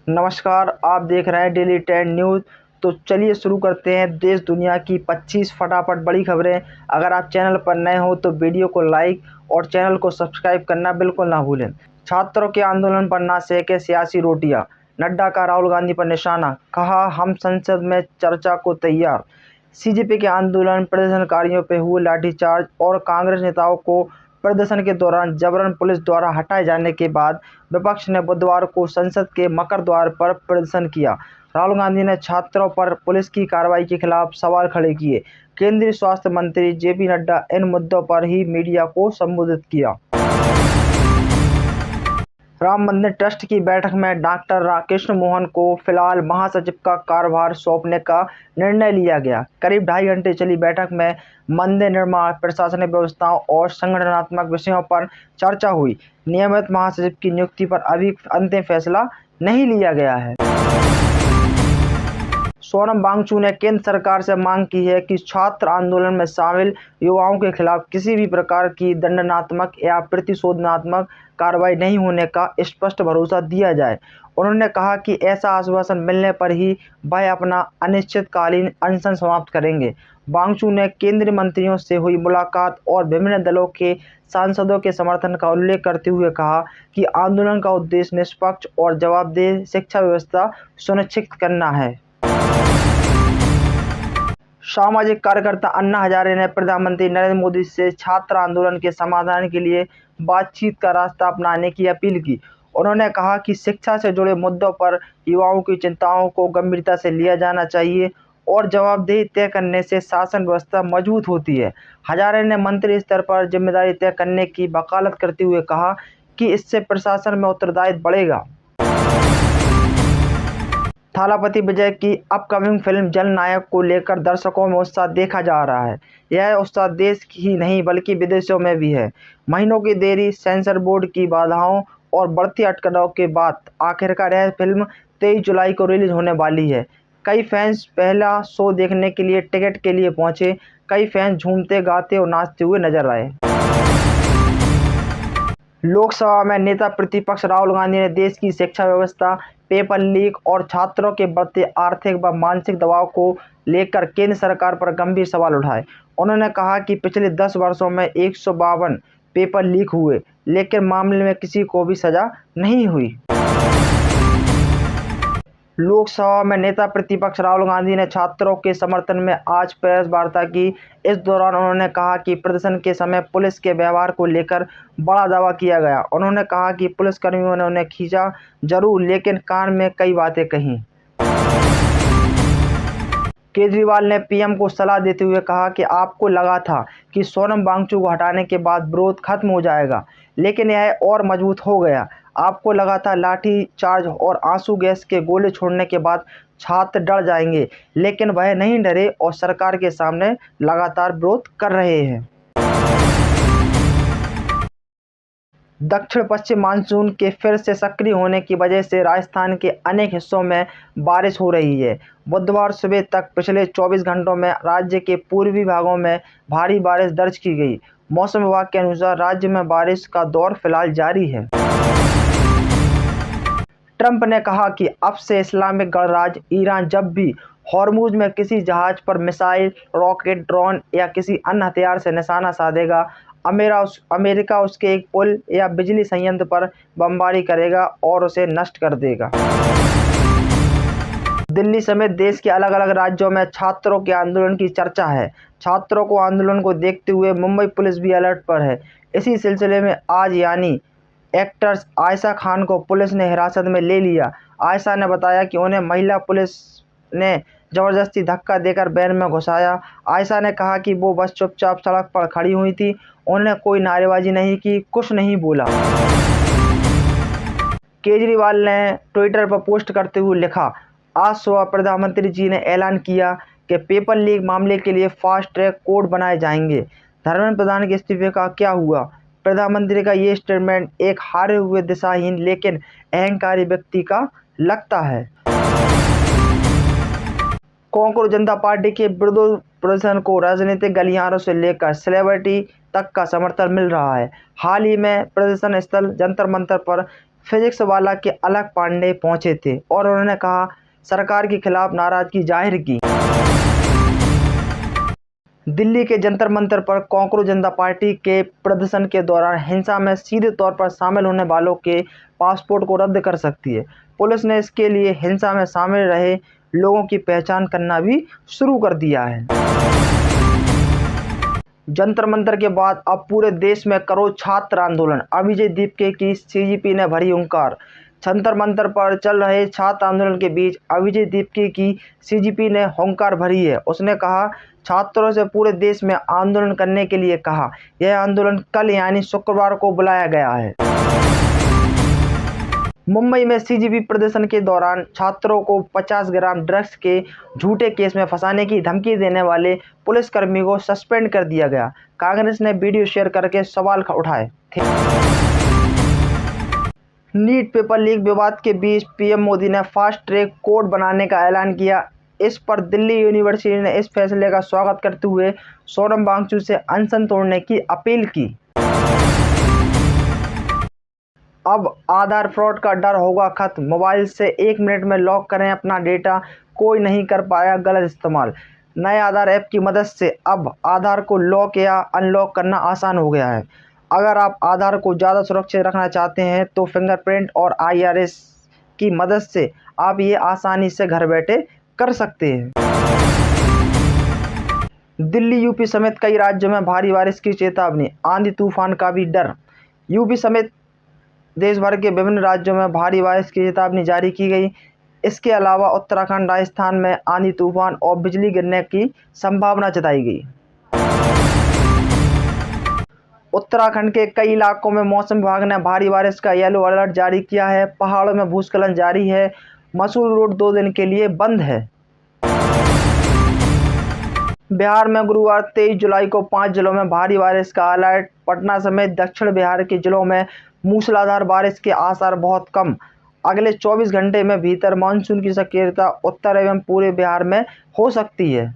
नमस्कार, आप देख रहे हैं डेली 10 न्यूज़। तो चलिए शुरू करते हैं देश दुनिया की 25 फटाफट बड़ी खबरें। अगर आप चैनल पर नए हो तो वीडियो को लाइक और चैनल को सब्सक्राइब करना बिल्कुल ना भूलें। छात्रों के आंदोलन पर ना सेके सियासी रोटियां, नड्डा का राहुल गांधी पर निशाना, कहा हम संसद में चर्चा को तैयार। सीजेपी के आंदोलन प्रदर्शनकारियों पर हुए लाठीचार्ज और कांग्रेस नेताओं को प्रदर्शन के दौरान जबरन पुलिस द्वारा हटाए जाने के बाद विपक्ष ने बुधवार को संसद के मकर द्वार पर प्रदर्शन किया। राहुल गांधी ने छात्रों पर पुलिस की कार्रवाई के खिलाफ सवाल खड़े किए। केंद्रीय स्वास्थ्य मंत्री जेपी नड्डा इन मुद्दों पर ही मीडिया को संबोधित किया। राम मंदिर ट्रस्ट की बैठक में डॉक्टर कृष्ण मोहन को फिलहाल महासचिव का कार्यभार सौंपने का निर्णय लिया गया। करीब 2.5 घंटे चली बैठक में मंदिर निर्माण, प्रशासनिक व्यवस्थाओं और संगठनात्मक विषयों पर चर्चा हुई। नियमित महासचिव की नियुक्ति पर अभी अंतिम फैसला नहीं लिया गया है। सोनम वांगचुक ने केंद्र सरकार से मांग की है कि छात्र आंदोलन में शामिल युवाओं के खिलाफ किसी भी प्रकार की दंडात्मक या प्रतिशोधनात्मक कार्रवाई नहीं होने का स्पष्ट भरोसा दिया जाए। उन्होंने कहा कि ऐसा आश्वासन मिलने पर ही वह अपना अनिश्चितकालीन अनशन समाप्त करेंगे। वांगचुक ने केंद्रीय मंत्रियों से हुई मुलाकात और विभिन्न दलों के सांसदों के समर्थन का उल्लेख करते हुए कहा कि आंदोलन का उद्देश्य निष्पक्ष और जवाबदेह शिक्षा व्यवस्था सुनिश्चित करना है। सामाजिक कार्यकर्ता अन्ना हजारे ने प्रधानमंत्री नरेंद्र मोदी से छात्र आंदोलन के समाधान के लिए बातचीत का रास्ता अपनाने की अपील की। उन्होंने कहा कि शिक्षा से जुड़े मुद्दों पर युवाओं की चिंताओं को गंभीरता से लिया जाना चाहिए और जवाबदेही तय करने से शासन व्यवस्था मजबूत होती है। हजारे ने मंत्री स्तर पर जिम्मेदारी तय करने की वकालत करते हुए कहा कि इससे प्रशासन में उत्तरदायित्व बढ़ेगा। थालापति विजय की अपकमिंग फिल्म जननायक को लेकर दर्शकों में उत्साह देखा जा रहा है। यह उत्साह देश ही नहीं बल्कि विदेशों में भी है। महीनों की देरी, सेंसर बोर्ड की बाधाओं और बढ़ती अटकलों के बाद आखिरकार यह फिल्म 23 जुलाई को रिलीज होने वाली है। कई फैंस पहला शो देखने के लिए टिकट के लिए पहुंचे। कई फैंस झूमते, गाते और नाचते हुए नजर आए। लोकसभा में नेता प्रतिपक्ष राहुल गांधी ने देश की शिक्षा व्यवस्था, पेपर लीक और छात्रों के बढ़ते आर्थिक व मानसिक दबाव को लेकर केंद्र सरकार पर गंभीर सवाल उठाए। उन्होंने कहा कि पिछले 10 वर्षों में 152 पेपर लीक हुए, लेकिन मामले में किसी को भी सजा नहीं हुई। लोकसभा में नेता प्रतिपक्ष राहुल गांधी ने छात्रों के समर्थन में आज प्रेस वार्ता की। इस दौरान उन्होंने कहा कि प्रदर्शन के समय पुलिस के व्यवहार को लेकर बड़ा दावा किया गया। उन्होंने कहा कि पुलिसकर्मियों ने उन्हें खींचा जरूर, लेकिन कान में कई बातें कहीं। केजरीवाल ने पीएम को सलाह देते हुए कहा कि आपको लगा था कि सोनम वांगचुक को हटाने के बाद विरोध खत्म हो जाएगा, लेकिन यह और मजबूत हो गया। आपको लगा था लाठी चार्ज और आंसू गैस के गोले छोड़ने के बाद छात्र डर जाएंगे, लेकिन वह नहीं डरे और सरकार के सामने लगातार विरोध कर रहे हैं। दक्षिण पश्चिम मानसून के फिर से सक्रिय होने की वजह से राजस्थान के अनेक हिस्सों में बारिश हो रही है। बुधवार सुबह तक पिछले 24 घंटों में राज्य के पूर्वी भागों में भारी बारिश दर्ज की गई। मौसम विभाग के अनुसार राज्य में बारिश का दौर फिलहाल जारी है। ट्रंप ने कहा कि अब से इस्लामिक गणराज्य ईरान जब भी हॉर्मुज में किसी जहाज पर मिसाइल, रॉकेट, ड्रोन या किसी अन्य हथियार से निशाना साधेगा, अमेरिका उसके एक पुल या बिजली संयंत्र पर बमबारी करेगा और उसे नष्ट कर देगा। दिल्ली समेत देश के अलग अलग राज्यों में छात्रों के आंदोलन की चर्चा है। छात्रों को आंदोलन को देखते हुए मुंबई पुलिस भी अलर्ट पर है। इसी सिलसिले में आज यानी एक्ट्रेस आयशा खान को पुलिस ने हिरासत में ले लिया। आयशा ने बताया कि उन्हें महिला पुलिस ने जबरदस्ती धक्का देकर वैन में घुसाया। आयशा ने कहा कि वो बस चुपचाप सड़क पर खड़ी हुई थी, उन्होंने कोई नारेबाजी नहीं की, कुछ नहीं बोला। केजरीवाल ने ट्विटर पर पोस्ट करते हुए लिखा, आज सुबह प्रधानमंत्री जी ने ऐलान किया कि पेपर लीक मामले के लिए फास्ट ट्रैक कोर्ट बनाए जाएंगे। धर्मेंद्र प्रधान के इस्तीफे का क्या हुआ? प्रधानमंत्री का ये स्टेटमेंट एक हारे हुए, दिशाहीन लेकिन अहंकारी व्यक्ति का लगता है। कांग्रेस जनता पार्टी के विरोध प्रदर्शन को राजनीतिक गलियारों से लेकर सेलिब्रिटी तक का समर्थन मिल रहा है। हाल ही में प्रदर्शन स्थल जंतर मंतर पर फिजिक्स वाला के अलख पांडे पहुंचे थे और उन्होंने कहा सरकार के खिलाफ नाराजगी जाहिर की। दिल्ली के जंतर मंतर पर कॉकरोच जनता पार्टी के प्रदर्शन के दौरान हिंसा में सीधे तौर पर शामिल होने वालों के पासपोर्ट को रद्द कर सकती है। पुलिस ने इसके लिए हिंसा में शामिल रहे लोगों की पहचान करना भी शुरू कर दिया है। जंतर मंतर के बाद अब पूरे देश में करो छात्र आंदोलन, अभिजय दीपके की सीजीपी ने भरी हुंकार। जंतर मंतर पर चल रहे छात्र आंदोलन के बीच अभिजय दीपके की सीजीपी ने हुंकार भरी है। उसने कहा छात्रों से पूरे देश में आंदोलन करने के लिए कहा। यह आंदोलन कल यानी शुक्रवार को बुलाया गया है। मुंबई में सीजीपी प्रदर्शन के दौरान छात्रों को 50 ग्राम ड्रग्स के झूठे केस में फंसाने की धमकी देने वाले पुलिसकर्मी को सस्पेंड कर दिया गया। कांग्रेस ने वीडियो शेयर करके सवाल उठाए थे। नीट पेपर लीक विवाद के बीच पीएम मोदी ने फास्ट ट्रैक कोर्ट बनाने का ऐलान किया। इस पर दिल्ली यूनिवर्सिटी ने इस फैसले का स्वागत करते हुए सोनम वांगचुक से अनशन तोड़ने की अपील की। अब आधार फ्रॉड का डर होगा खत्म, मोबाइल से 1 मिनट में लॉक करें अपना डेटा, कोई नहीं कर पाया गलत इस्तेमाल। नए आधार ऐप की मदद से अब आधार को लॉक या अनलॉक करना आसान हो गया है। अगर आप आधार को ज़्यादा सुरक्षित रखना चाहते हैं तो फिंगरप्रिंट और IRS की मदद से आप ये आसानी से घर बैठे कर सकते हैं। दिल्ली, यूपी समेत कई राज्यों में भारी बारिश की चेतावनी, आंधी तूफान का भी डर। यूपी समेत देश भर के विभिन्न राज्यों में भारी बारिश की चेतावनी जारी की गई। इसके अलावा उत्तराखंड, राजस्थान में आंधी तूफान और बिजली गिरने की संभावना जताई गई। उत्तराखंड के कई इलाकों में मौसम विभाग ने भारी बारिश का येलो अलर्ट जारी किया है। पहाड़ों में भूस्खलन जारी है। मसूरी रोड 2 दिन के लिए बंद है। बिहार में गुरुवार 23 जुलाई को 5 जिलों में भारी बारिश का अलर्ट। पटना समेत दक्षिण बिहार के जिलों में मूसलाधार बारिश के आसार बहुत कम। अगले 24 घंटे में भीतर मानसून की सक्रियता उत्तर एवं पूरे बिहार में हो सकती है।